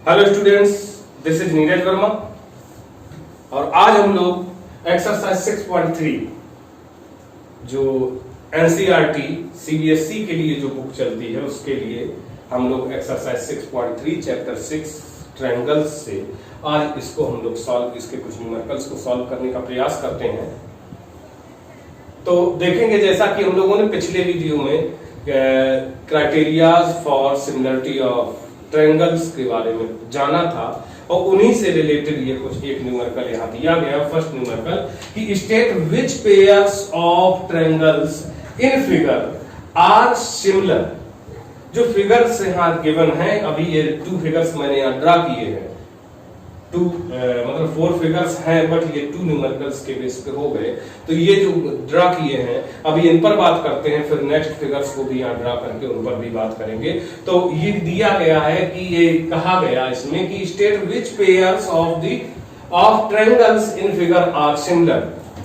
Hello students, this is Neeraj Verma और आज हम लोग एक्सरसाइज 6.3 जो एनसीईआरटी सीबीएसई के लिए जो बुक चलती है उसके लिए हम लोग एक्सरसाइज 6.3 चैप्टर 6 ट्रायंगल्स से आज इसको हम लोग सॉल्व, इसके कुछ न्यूमेरिकल्स को सॉल्व करने का प्रयास करते हैं। तो देखेंगे जैसा कि हम लोगों ने पिछले वीडियो में criterias for similarity of triangles के बारे में जाना था और उन्हीं से रिलेटेड ये कुछ एक न्यूमेरिकल यहाँ दिया गया। फर्स्ट न्यूमेरिकल कि state which pairs of triangles in figure are similar. जो फिगर्स यहाँ गिवन है, अभी ये 2 फिगर्स मैंने यहाँ ड्रा किए हैं, 2 मतलब 4 फिगर्स हैं बट ये 2 न्यूमेरिकल्स के बेस पे हो गए। तो ये जो ड्रा किए हैं अभी इन पर बात करते हैं, फिर नेक्स्ट फिगर्स को भी यहाँ ड्रा करके उन पर भी बात करेंगे। तो ये दिया गया है कि ये कहा गया इसमें कि state which pairs of triangles in figure are similar.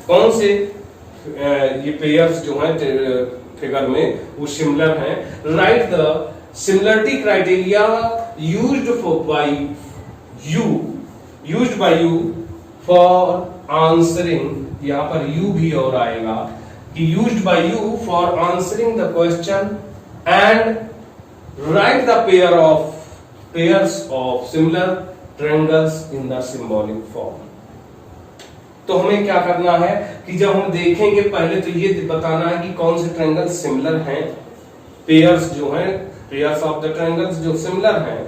कौन से ये पेयर्स जो हैं फिगर में वो सिमिलर हैं। Right the similarity criteria used by you for answering, यहाँ पर you भी और आएगा कि used by you for answering the question and write the pairs of similar triangles in the symbolic form। तो हमें क्या करना है कि जब हम देखेंगे पहले तो ये बताना है कि कौन से ट्रायंगल सिमिलर हैं। पेयर्स जो हैं, पेयर्स ऑफ द ट्रायंगल्स जो सिमिलर हैं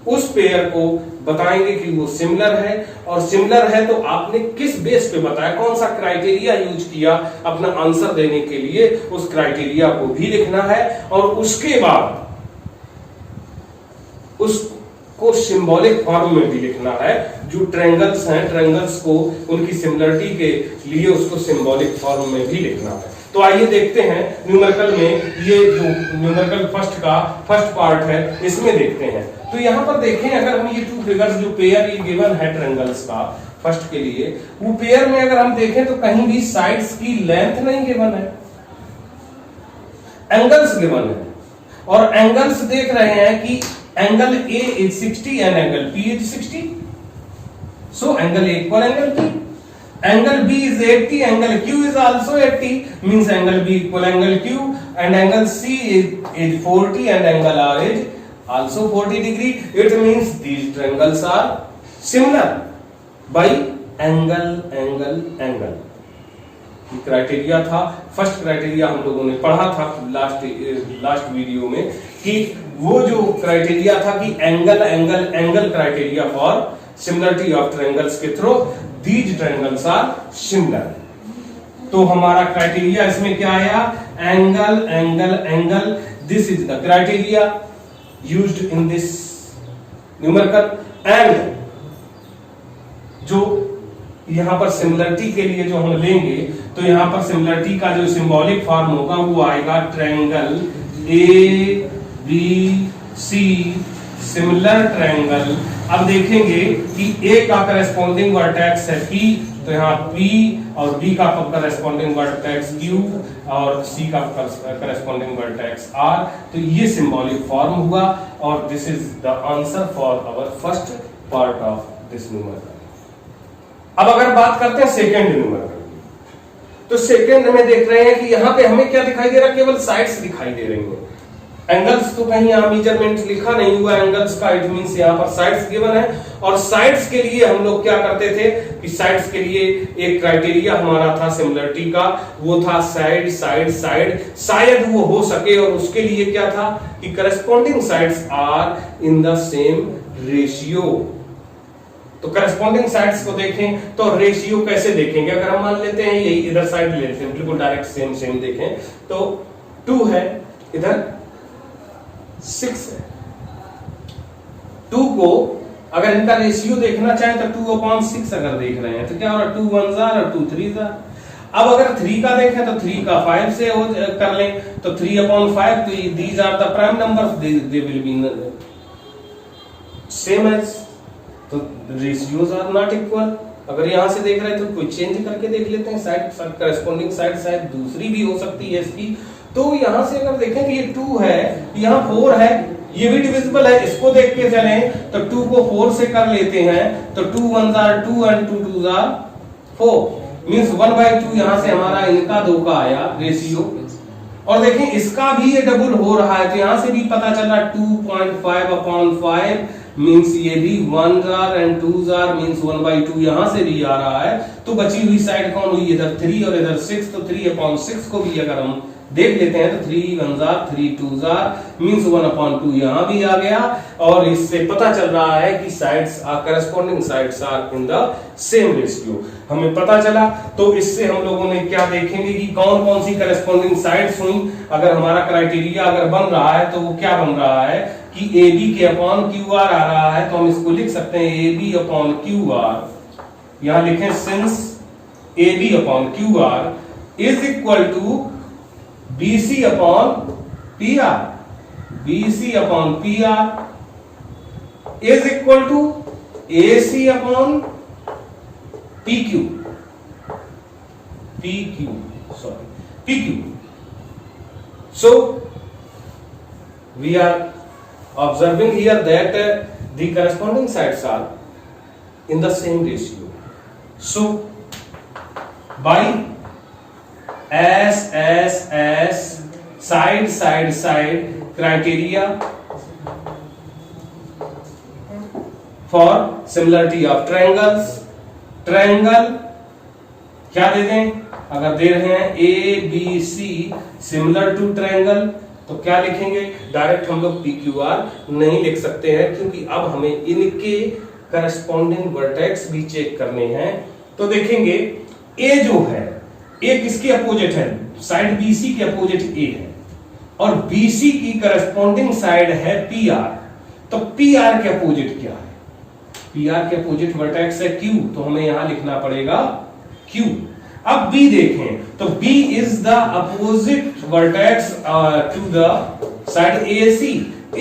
उस पेयर को बताएंगे कि वो सिमिलर है। और सिमिलर है तो आपने किस बेस पे बताया, कौन सा क्राइटेरिया यूज किया अपना आंसर देने के लिए, उस क्राइटेरिया को भी लिखना है। और उसके बाद उसको सिंबॉलिक फॉर्म में भी लिखना है। जो ट्रायंगल्स हैं, ट्रायंगल्स को उनकी सिमिलरिटी के लिए उसको सिंबॉलिक फॉर्म में भी लिखना है। तो आइए देखते हैं न्यूमेरिकल में, ये जो न्यूमेरिकल फर्स्ट पार्ट है इसमें देखते हैं। तो यहाँ पर देखें, अगर हम ये 2 फिगर्स जो पेयर ये गिवन है ट्रायंगल्स का फर्स्ट के लिए, वो पेयर में अगर हम देखें तो कहीं भी साइड्स की लेंथ नहीं गिवन है, एंगल्स गिवन है। और एंगल्स देख रहे हैं कि angle A is 60 and angle P is 60, so angle A equal angle P। Angle B is 80, angle Q is also 80, means angle B equal angle Q, and angle C is 40 and angle R is also 40 degree। It means these triangles are similar by angle। Criteria था, first criteria हम लोगों ने पढ़ा था last video में कि वो जो क्राइटेरिया था कि angle criteria for similarity of triangles के through these triangles are similar. तो हमारा क्राइटेरिया इसमें क्या आया, angle. This is the criteria used in this numerical. And जो यहां पर सिमिलरिटी के लिए जो हम लेंगे तो यहां पर सिमिलरिटी का जो सिंबॉलिक फॉर्म होगा वो आएगा ट्रायंगल ABC सिमिलर ट्रायंगल। अब देखेंगे कि A का करस्पॉन्डिंग वर्टेक्स है P, तो यहाँ P और B का करस्पॉन्डिंग वर्टेक्स Q और C का करस्पॉन्डिंग वर्टेक्स R। तो ये सिंबॉलिक फॉर्म हुआ और this is the answer for our first part of this numerical. अब अगर बात करते हैं सेकेंड न्यूमेरिकल, तो सेकेंड में देख रहे हैं कि यहाँ पे हमें क्या दिखाई दे रहा है, केवल साइड्स दिखाई दे रही हैं। एंगल्स तो कहीं यहाँ मेजरमेंट लिखा नहीं हुआ एंगल्स का, इट मींस यहाँ पर साइड्स गिवन है। और साइड्स के लिए हम लोग क्या करते थे कि साइड्स के लिए एक क्राइटेरिया हमारा था सिमिलरिटी का, वो था साइड। शायद वो हो सके और उसके लिए क्या था कि corresponding sides are in the same ratio. तो करस्पॉन्डिंग साइड्स को देखें तो रेशियो कैसे देखेंगे, अगर हम मान लेते हैं यही इधर साइड लेते हैं, बिल्कुल डायरेक्ट सेम देखें तो 2 है, इधर 6 है। 2 को अगर इनका रेशियो देखना चाहें तो 2/6 अगर देख रहे हैं तो क्या हो रहा है, 2 1s are और 2 3s are। अब अगर 3 का देखें तो 3 का 5 से कर लें तो 3/5, तो these are the prime numbers, they will be same as, तो रेशियोज आर नॉट इक्वल। अगर यहां से देख रहे हैं तो कोई चेंज करके देख लेते हैं, साइड करस्पॉन्डिंग साइड शायद दूसरी भी हो सकती है इसकी। तो यहां से अगर देखें कि ये 2 है, यहाँ 4 है, ये भी डिविजिबल है, इसको देख के चलें तो 2 को 4 से कर लेते हैं तो 2 1s are 2 and 2 2s are 4 means 1/2 यहां से हमारा इनका 2 का आया रेशियो। और देखें इसका भी ये डबल हो रहा है तो यहां से भी पता चला 2.5/5 मींस ये भी 1s are and 2s are means 1/2 यहां से भी आ रहा है। तो बची हुई साइड कौन हुई, इधर 3 और इधर 6, तो 3/6 को भी अगर हम देख लेते हैं तो 3 1s are 3 2s are means 1/2 यहां भी आ गया। और इससे पता चल रहा है कि sides are corresponding sides are in the same ratio, हमें पता चला। तो इससे हम लोगों ने क्या देखेंगे कि कौन कौन सी करस्पॉन्डिंग साइड्स हुई। अगर हमारा क्राइटेरिया अगर बन रहा है तो वो क्या बन रहा है कि AB के अपॉन QR आ रहा है, तो हम इसको लिख सकते हैं AB अपॉन QR, यहां लिखें since AB upon QR is equal to BC upon PR, BC upon PR is equal to AC upon PQ, PQ. So we are observing here that the corresponding sides are in the same ratio. So by S side criteria for similarity of triangles, triangle क्या दे दें, अगर दे रहे हैं ABC similar to triangle तो क्या लिखेंगे, direct हम लोग PQR नहीं लिख सकते हैं क्योंकि अब हमें इनके करस्पॉन्डिंग वर्टेक्स भी चेक करने हैं। तो देखेंगे A जो है, A किसके अपोजिट है, साइड BC के अपोजिट A है और BC की करस्पॉन्डिंग साइड है PR, तो PR के अपोजिट क्या है, PR के अपोजिट वर्टेक्स है Q, तो हमें यहां लिखना पड़ेगा Q। अब B देखें तो B is the opposite vertex to the side AC,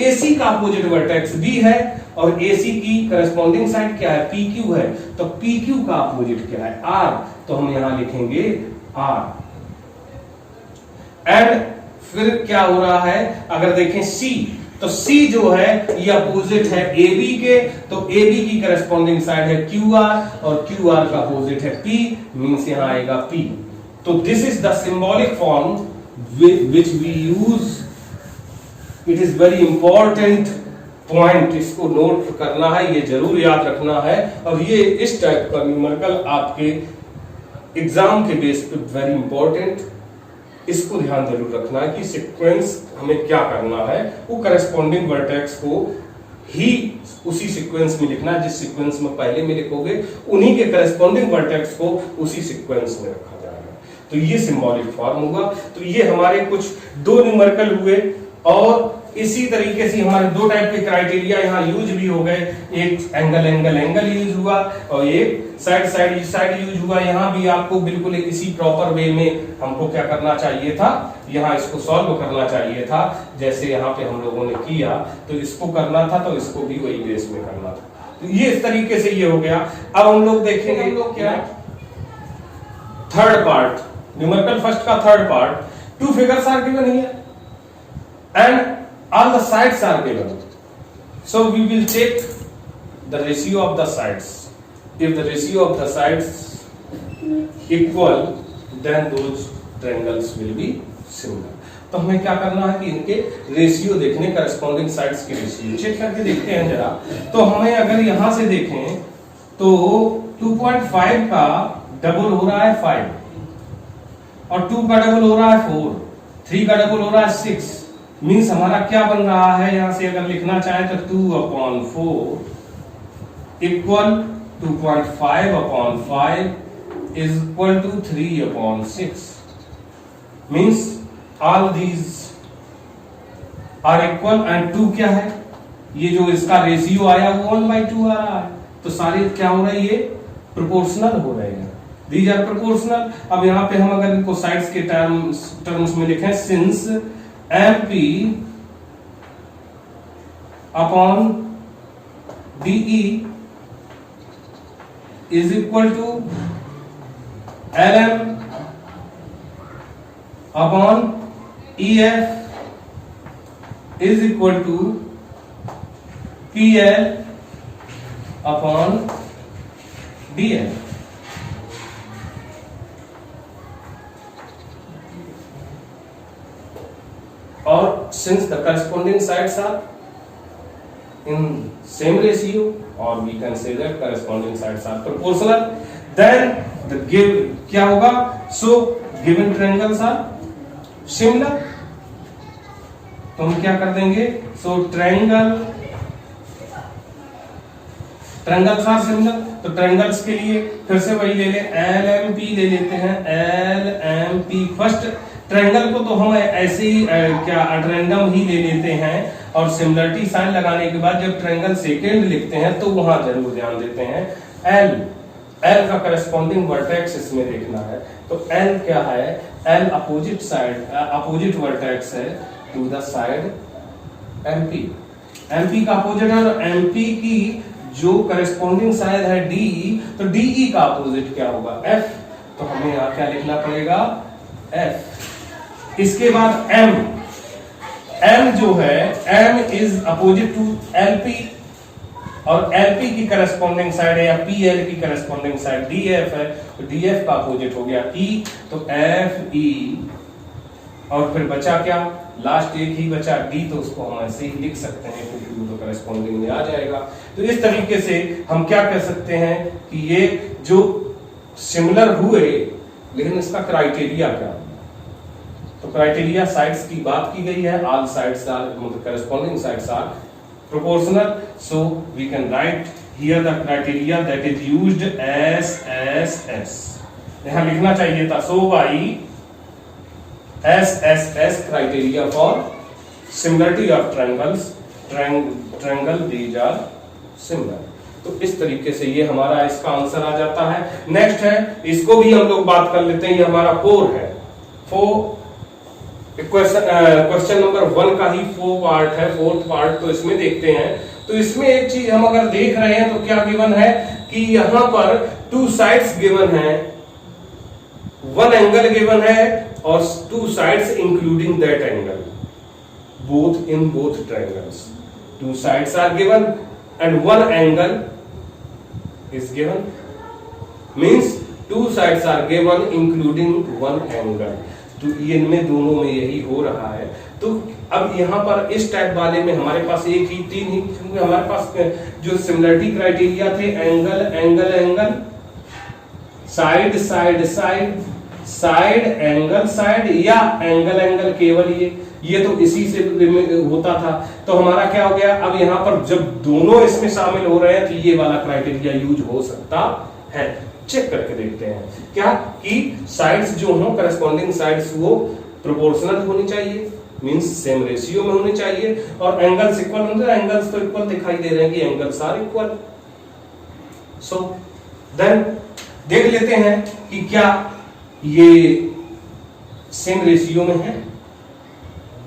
AC का अपोजिट वर्टेक्स B है और AC की करस्पॉन्डिंग साइड क्या है, PQ है, तो PQ का अपोजिट क्या है, R, तो हम यहां लिखेंगे R। एंड फिर क्या हो रहा है, अगर देखें C तो C जो है ये अपोजिट है AB के, तो AB की करस्पॉन्डिंग साइड है QR और QR का अपोजिट है P, मींस यहां आएगा P। तो this is the symbolic form which we use, it is very important point, इसको नोट करना है, ये जरूर याद रखना है। और ये इस टाइप का न्यूमेरिकल आपके एग्जाम के बेस पे वेरी इंपॉर्टेंट, इसको ध्यान जरूर रखना है कि सीक्वेंस हमें क्या करना है, वो करस्पॉन्डिंग वर्टेक्स को ही उसी सीक्वेंस में लिखना है, जिस सीक्वेंस में पहले में लिखोगे उन्हीं के करस्पॉन्डिंग वर्टेक्स को उसी सीक्वेंस में रखा जाएगा। तो ये सिंबॉलिक फॉर्म हुआ। तो ये हमारे कुछ दो न्यूमेरिकल हुए और इसी तरीके से हमारे दो टाइप के क्राइटेरिया यहाँ यूज भी हो गए, एक एंगल यूज हुआ और एक साइड यूज हुआ। यहाँ भी आपको बिल्कुल इसी प्रॉपर वे में हमको क्या करना चाहिए था, यहाँ इसको सॉल्व करना चाहिए था, जैसे यहाँ पे हम लोगों ने किया तो इसको करना था, तो इसको भी वही बेस में करना था। तो ये इस तरीके से ये हो गया। अब हम लोग देखेंगे हम लोग क्या थर्ड पार्ट, न्यूमेरिकल फर्स्ट का third part, two figures are given here and all the sides are given, so we will take the ratio of the sides. If the ratio of the sides equal, then those triangles will be similar. तो हमें क्या करना है कि इनके ratio देखने, corresponding sides के ratio check करके देखते हैं जरा। तो हमें अगर यहां से देखें तो 2.5 का डबल हो रहा है 5 और 2 का डबल हो रहा है 4, 3 का डबल हो रहा है 6, मीन्स हमारा क्या बन रहा है, यहां से अगर लिखना चाहे तो 2/4 equal 2.5/5 is equal to 3/6, means all these are equal and 2 क्या है, ये जो इसका रेशियो आया वो 1/2 आ रहा है, तो सारे क्या हो रहे हैं, ये प्रोपोर्शनल हो रहे हैं, दीज आर प्रोपोर्शनल। अब यहाँ पे हम अगर इनको साइड्स के टर्म्स में लिखें, since MP upon DE is equal to LM upon EF is equal to PL upon DL। और since the corresponding sides are in same ratio, or we can say that corresponding sides are proportional, then the give क्या होगा, so given triangles are similar। तो हम क्या कर देंगे, so triangles are similar. तो triangles के लिए फिर से वही ले लें, LMP ले लेते हैं, LMP। फर्स्ट ट्रायंगल को तो हम ऐसे ही क्या रैंडम ही ले लेते हैं, और सिमिलरिटी साइन लगाने के बाद जब ट्रायंगल सेकेंड लिखते हैं तो वहां जरूर ध्यान देते हैं। L का करस्पॉन्डिंग वर्टेक्स इसमें देखना है। तो L क्या है, L opposite side opposite vertex है to the side MP। MP का अपोजिट है, और MP की जो करस्पॉन्डिंग साइड है DE, तो DE का अपोजिट क्या होगा, F। तो हमें यहां क्या लिखना पड़ेगा, F। इसके बाद M जो है, M is opposite to LP, और LP की करस्पॉन्डिंग साइड है, या PL की करस्पॉन्डिंग साइड DF है, तो DF का अपोजिट हो गया E। तो FE, और फिर बचा क्या, लास्ट एक ही बचा D, तो उसको हम ऐसे ही लिख सकते हैं क्योंकि वो तो करस्पॉन्डिंग में आ जाएगा। तो इस तरीके से हम क्या कह सकते हैं कि ये जो सिमिलर हुए, लेकिन इसका क्राइटेरिया क्या, तो क्राइटेरिया साइड्स की बात की गई है, ऑल साइड्स आर मतलब corresponding sides are proportional, so we can write here the criteria that is used as SSS। यहां लिखना चाहिए था, so by SSS criteria for similarity of triangle these are similar। तो इस तरीके से ये हमारा इसका आंसर आ जाता है। नेक्स्ट है, इसको भी हम लोग बात कर लेते हैं, ये हमारा 4 है। 4 क्वेश्चन नंबर 1 का ही 4 पार्ट है, 4th पार्ट। तो इसमें देखते हैं, तो इसमें एक चीज हम अगर देख रहे हैं तो क्या गिवन है कि यहां पर 2 साइड्स गिवन है, 1 एंगल गिवन है, और 2 sides including that angle, both in both triangles 2 sides are given and 1 angle is given, means 2 sides are given including 1 angle. तो इनमें दोनों में यही हो रहा है। तो अब यहाँ पर इस टाइप वाले में हमारे पास एक ही 3 ही, क्योंकि हमारे पास जो सिमिलरिटी क्राइटेरिया थे, angle angle angle, side side side, side angle side, या एंगल एंगल, केवल ये तो इसी से होता था। तो हमारा क्या हो गया, अब यहाँ पर जब दोनों इसमें शामिल हो रहे हैं तो ये वाला क्राइटेरिया यूज हो सकता है। चेक करके देखते हैं क्या कि साइड्स जो हो, करस्पॉन्डिंग साइड्स वो प्रोपोर्शनल होनी चाहिए, मींस सेम रेशियो में होनी चाहिए, और एंगल्स इक्वल होने चाहिए। एंगल्स तो इक्वल दिखाई दे रहे हैं कि angles are equal. So then देख लेते हैं कि क्या ये सेम रेशियो में है।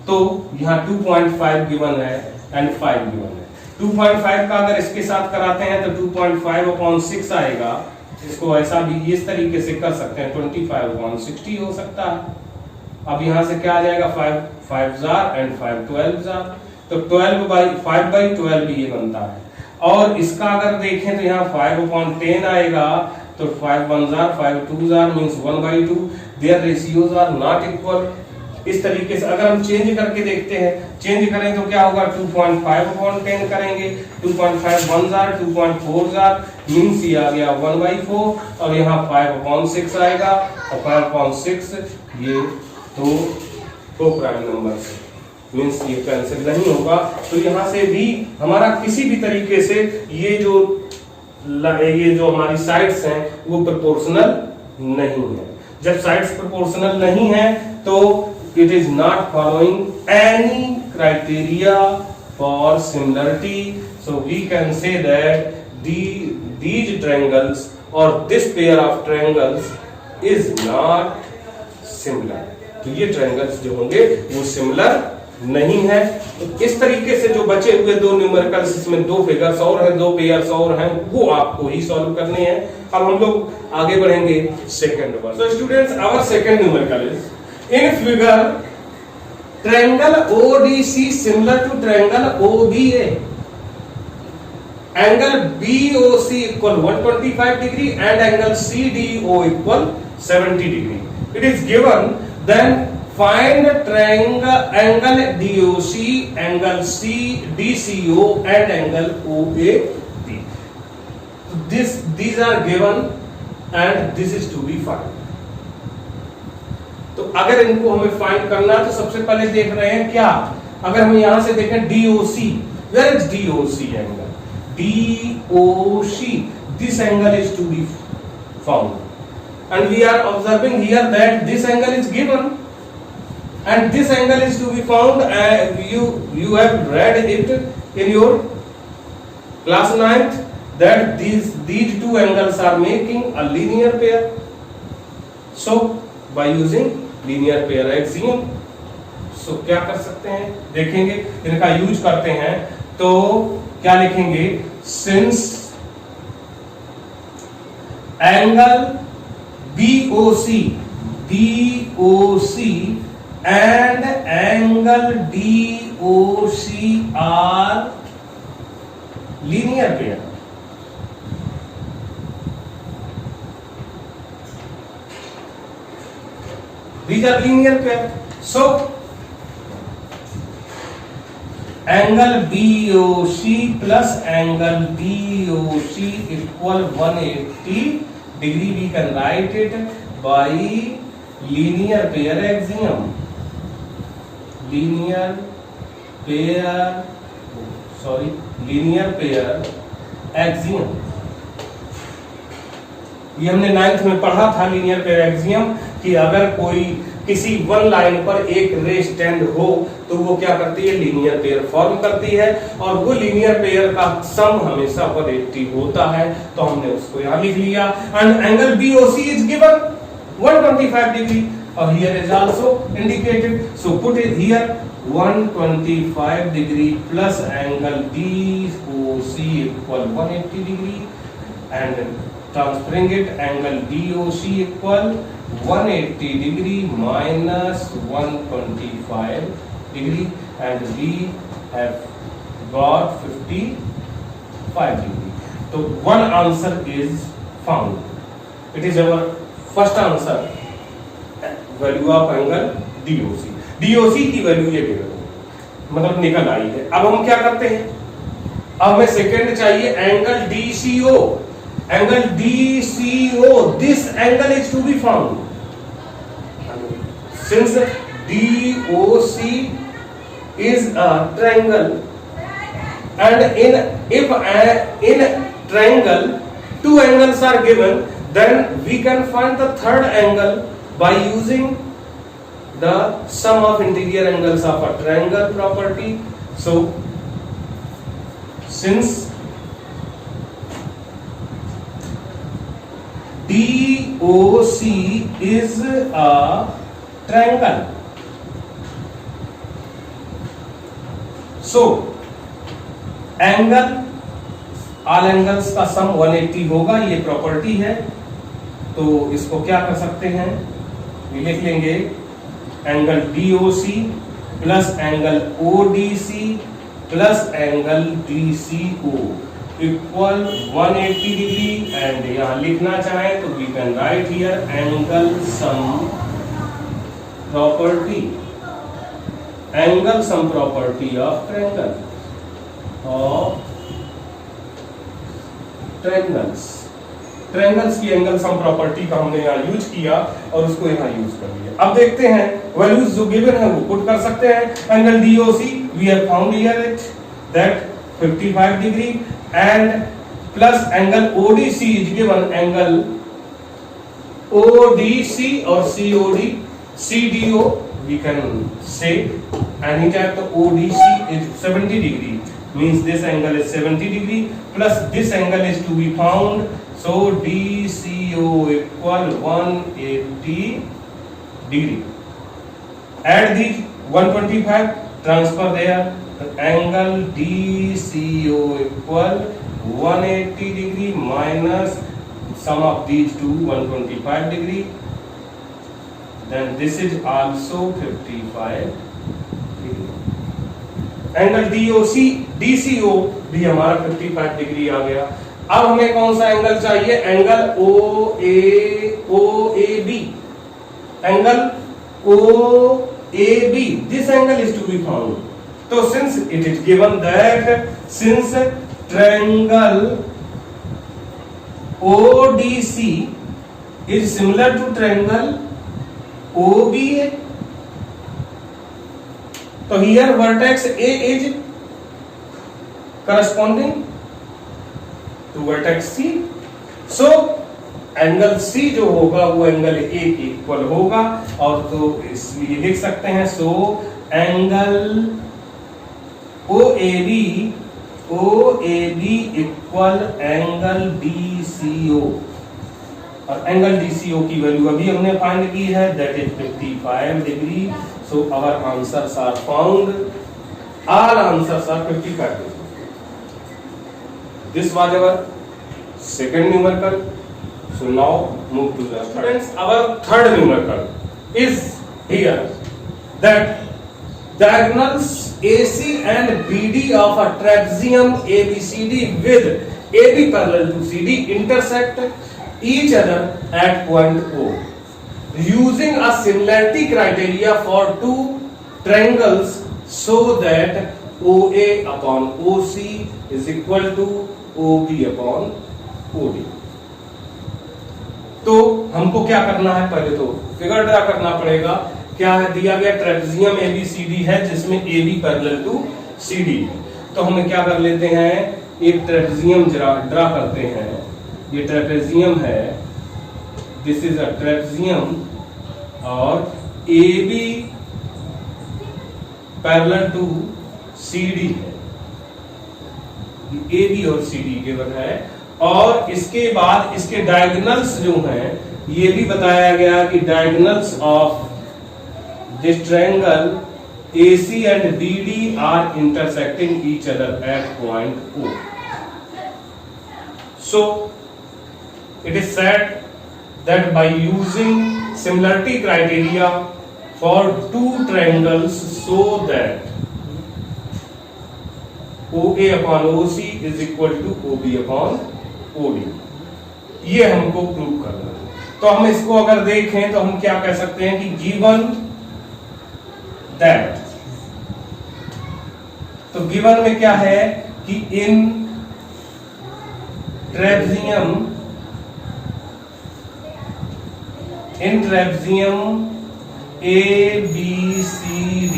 तो यहाँ 2.5 गिवन है एंड 5 गिवन है। 2.5 का अगर इसके साथ कराते हैं तो 2.5/6 आएगा। इसको ऐसा भी इस तरीके से कर सकते हैं, 25/60 हो सकता है। अब यहां से क्या आ जाएगा, 5 जार एंड 5 12 जार, तो 5/12 ये बनता है। और इसका अगर देखें तो यहाँ 5/10 आएगा, तो 5 1 जार 5 2 जार means 1/2। Their ratios are not equal. इस तरीके से अगर हम चेंज करके देखते हैं, चेंज करें तो क्या होगा, 2.5/10 करेंगे, 2.5 1 जार 2.4 जार मींस ये आ गया 1/4, और यहाँ 5/6 आएगा, और 5/6 ये तो प्राइम नंबर मींस ये कैंसिल नहीं होगा। तो यहाँ से भी हमारा किसी भी तरीके से ये जो हमारी साइड्स हैं वो प्रोपोर्शनल नहीं है। जब साइड्स प्रोपोर्शनल नहीं है तो it is not following any criteria for similarity, so we can say that these triangles or this pair of triangles is not similar। तो ये ट्रायंगल्स जो होंगे वो सिमिलर नहीं है। तो इस तरीके से जो बचे हुए 2 न्यूमेरिकल्स, इसमें 2 फिगर्स और हैं, 2 पेयर्स और हैं, वो आपको ही सॉल्व करने हैं। अब हम लोग आगे बढ़ेंगे second one. So students, our second numerical is in figure triangle ODC similar to triangle OBA। angle BOC equal 125 degree and angle CDO equal 70 degree. It is given, then find triangle angle DOC, angle DCO and angle OAB. These are given and this is to be found. तो अगर इनको हमें find करना है तो सबसे पहले देख रहे हैं क्या, अगर हम यहां से देखें DOC, where is DOC angle? DOC, this angle is to be found, and we are observing here that this angle is given and this angle is to be found. You have read it in your class 9th that these two angles are making a linear pair. So by using linear pair axiom, so क्या कर सकते हैं देखेंगे, इनका use करते हैं तो क्या लिखेंगे, since angle BOC and angle DOC are linear pair. These are linear pair. So angle BOC plus angle DOC equal 180 degree. We can write it by linear pair axiom. Linear pair axiom. ये हमने 9th में पढ़ा था linear pair axiom कि अगर कोई किसी one line पर एक रे स्टैंड हो तो वो क्या करती है, लीनियर पेयर फॉर्म करती है, और वो लीनियर पेयर का सम हमेशा 180 होता है, तो हमने उसको यहां लिख लिया. And angle BOC is given 125 degree और here is also indicated, so put it here 125 degree plus angle DOC equal 180 degree and transferring it, angle DOC equal 180 degree minus 125 degree and we have got 55 degree. So one answer is found. It is our first answer, value of angle DOC. DOC की value ये मतलब निकल आई है. अब हम क्या करते हैं, अब हमें सेकेंड चाहिए angle DCO. Angle DCO, this angle is to be found. Since DOC is a triangle, and if in triangle two angles are given, then we can find the third angle by using the sum of interior angles of a triangle property. So since DOC is a triangle, so angle, all angles का सम 180 होगा, ये property है. तो इसको क्या कर सकते हैं, ये लिख लेंगे angle DOC plus angle ODC plus angle DCO equal 180 degree. And यहां लिखना चाहें तो we can write here angle sum property, angle sum property of triangles की एंगल सम प्रॉपर्टी का हमने यहाँ यूज किया और उसको यहाँ यूज कर लिया. अब देखते हैं वैल्यूज जो गिवन है वो पुट कर सकते हैं. Angle DOC we have found here it that 55 degree and plus angle ODC is given, angle ODC or CDO we can say anytime. So ODC is 70 degree, means this angle is 70 degree plus this angle is to be found, so DCO equal 180 degree. Add these 125, transfer there. The angle DCO equal 180 degree minus sum of these two 125 degree. Then this is also 55 degree. Angle DCO भी हमारा 55 degree आ गया। अब हमें कौन सा angle चाहिए, angle OAB, angle OAB, this angle is to be found. तो since it is given that since triangle ODC is similar to triangle OBA, so here vertex A is corresponding to vertex C, so angle C जो होगा वो angle A के equal होगा, और तो इसलिए लिख सकते हैं so angle OAB equal angle DCO, और एंगल DCO की वैल्यू अभी हमने फाइंड की है, that is 55 degree. So our answers are found, all answers are 55 degree. This was our second numerical. So now move to the students, our third numerical is here that diagonals AC and BD of a trapezium ABCD with AB parallel to CD intersect each other at point O. Using a similarity criteria for two triangles so that OA upon OC is equal to OB upon OD. तो हमको क्या करना है, पहले तो figure draw करना पड़ेगा। क्या है दिया गया, ट्रेपेजियम ABCD है जिसमें AB पैरेलल टू CD। तो हमें क्या कर लेते हैं, एक ट्रेपेजियम ड्रा करते हैं। ये ट्रेपेजियम है, दिस इज अ ट्रेपेजियम, और AB पैरेलल टू CD है, AB और CD गिवन है। और इसके बाद इसके डायगोनल्स जो हैं, ये भी बताया गया कि diagonals of this triangle AC and BD are intersecting each other at point O. So it is said that by using similarity criteria for two triangles so that OA upon OC is equal to OB upon OD, ये हमको prove करना है। तो हम इसको अगर देखें तो हम क्या कह सकते हैं कि given that, तो गिवन में क्या है कि इन trapezium ABCD,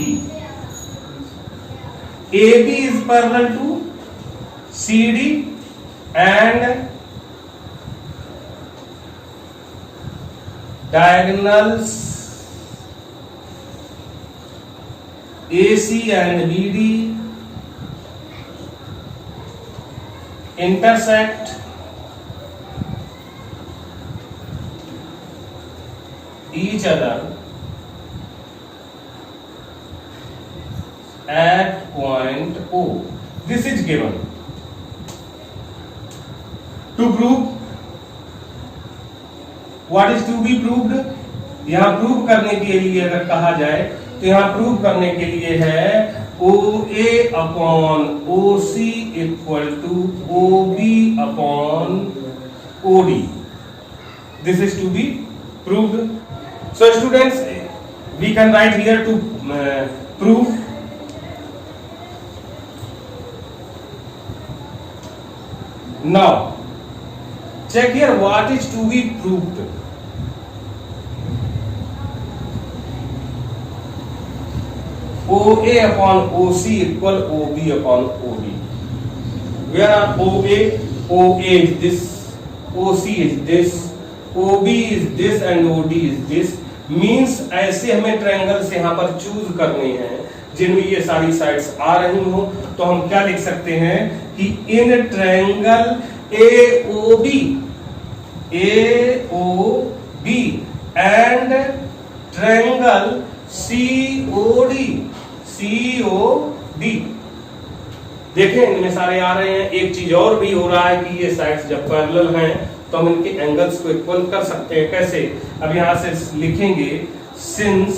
AB is parallel to CD and diagonals AC and BD intersect each other at point O. This is given. To prove what is to be proved, यहां prove करने के लिए अगर कहा जाए तो यहां प्रूव करने के लिए है OA upon OC equal to OB upon OD. This is to be proved. So students, we can write here to prove. Now check here what is to be proved. OA upon OC equal OB upon OD. Where are OA? OA is this, OC is this, OB is this and OD is this. Means ऐसे हमें triangles यहाँ पर choose करने हैं जिनमें ये सारी sides आ रही हो। तो हम क्या लिख सकते हैं कि in triangle AOB and triangle COD देखें इनमें सारे आ रहे हैं। एक चीज और भी हो रहा है कि ये साइड्स जब पैरेलल हैं तो हम इनके एंगल्स को इक्वल कर सकते हैं। कैसे, अब यहां से लिखेंगे since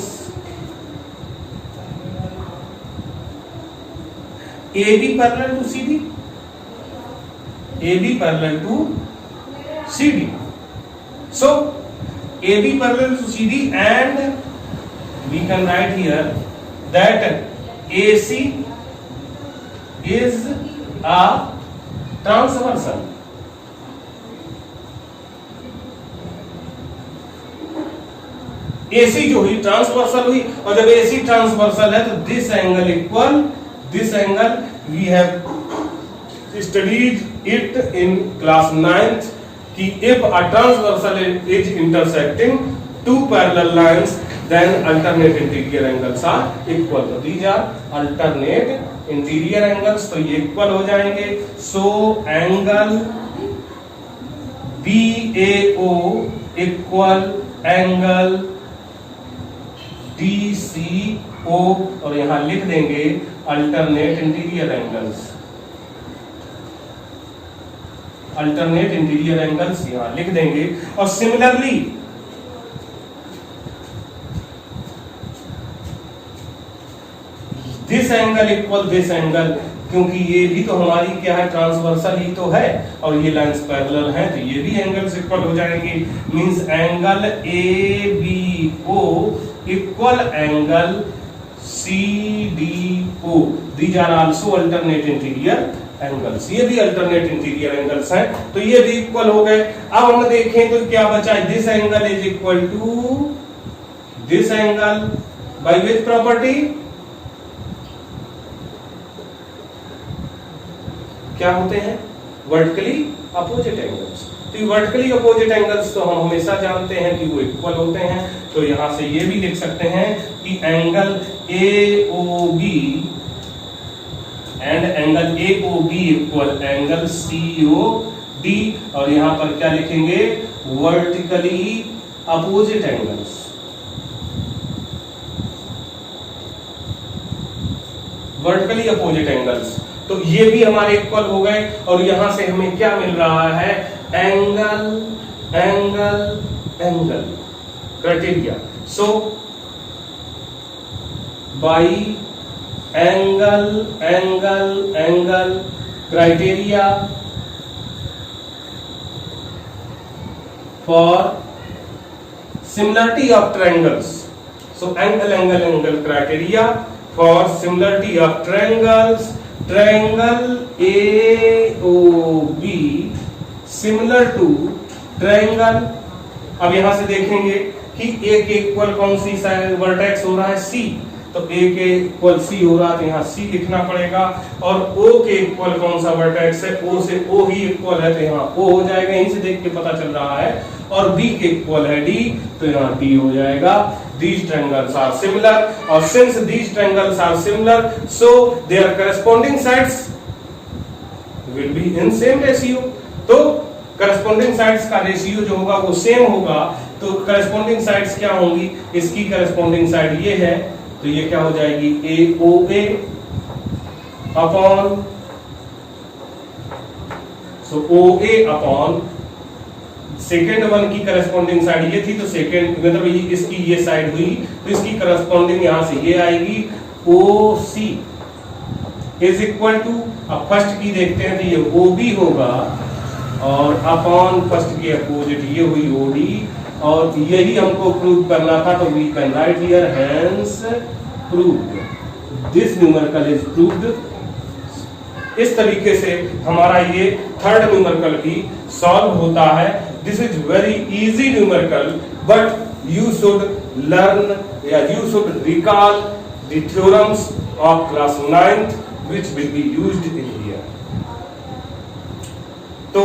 AB parallel to CD AB parallel to CD. So AB parallel to CD, and we can write here that AC is a transversal. AC जो हुई ट्रांसवर्सल हुई, और जब AC ट्रांसवर्सल है तो this angle equal this angle, we have studied it in class 9th कि if a transversal is intersecting to parallel lines then alternate interior angles are equal. तो these are alternate interior angles, तो ये इक्वल हो जाएंगे. So angle BAO equal angle DCO, और यहां लिख देंगे alternate interior angles. Alternate interior angles यहां लिख देंगे. और similarly this angle equal this angle, क्योंकि ये भी तो हमारी क्या है, ट्रांसवर्सल ही तो है, और ये लाइंस पैरेलल हैं, तो ये भी एंगल्स इक्वल हो जाएंगे. Means angle ABO equal angle CDO. These are also alternate interior angles. ये भी अल्टरनेट इंटीरियर एंगल्स हैं, तो ये भी इक्वल हो गए. अब हम देखें तो क्या बचा, this angle is equal to this angle by which property, क्या होते हैं, वर्टिकली अपोजिट एंगल्स. तो वर्टिकली अपोजिट एंगल्स तो हम हमेशा जानते हैं कि वो इक्वल होते हैं. तो यहां से ये भी लिख सकते हैं कि angle AOB and angle AOB equal angle COD, और यहां पर क्या लिखेंगे, vertically opposite angles. Vertically opposite angles, तो ये भी हमारे इक्वल हो गए. और यहां से हमें क्या मिल रहा है, angle angle angle criteria. So by angle angle angle criteria for similarity of triangles. So angle angle angle criteria for similarity of triangles. Triangle AOB similar to triangle. अब यहां से देखेंगे कि A के इक्वल कौन सी वर्टेक्स हो रहा है, C. तो A के इक्वल C हो रहा है, तो यहाँ C लिखना पड़ेगा. और O के इक्वल कौन सा वर्टेक्स है, O से O ही इक्वल है, तो यहाँ O हो जाएगा. यहीं से देख के पता चल रहा है. और B के इक्वल है D, तो यहाँ D हो जाएगा. These triangles are similar, or since these triangles are similar, so their corresponding sides will be in same ratio. तो corresponding sides का रेशियो जो होगा वो सेम होगा. तो corresponding sides क्या होंगी, इसकी corresponding side ये है, तो ये क्या हो जाएगी, AOA अपॉन, सो OA अपॉन सेकेंड वन की करस्पॉन्डिंग साइड ये थी, तो सेकेंड मतलब इसकी ये साइड हुई, तो इसकी करस्पॉन्डिंग यहां से ये आएगी OC इज इक्वल टू, अब फर्स्ट की देखते हैं तो ये OB होगा, और अपॉन फर्स्ट के अपोजिट ये हुई OD, और यही हमको प्रूव करना था. तो we can write here hence proved, this numerical is proved. इस तरीके से हमारा ये थर्ड न्यूमेरिकल भी सॉल्व होता है. This is very easy numerical, but you should learn या you should recall the theorems of class 9th which will be used in here. तो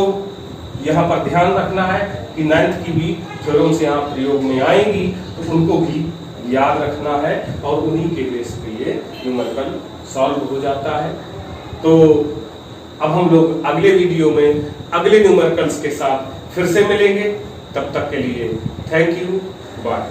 यहां पर ध्यान रखना है कि 9th की भी थ्योरम्स यहाँ प्रयोग में आएंगी, तो उनको भी याद रखना है, और उन्हीं के बेस पे ये न्यूमेरिकल सॉल्व हो जाता है. तो अब हम लोग अगले वीडियो में अगले न्यूमेरिकल्स के साथ फिर से मिलेंगे. तब तक के लिए थैंक यू, बाय.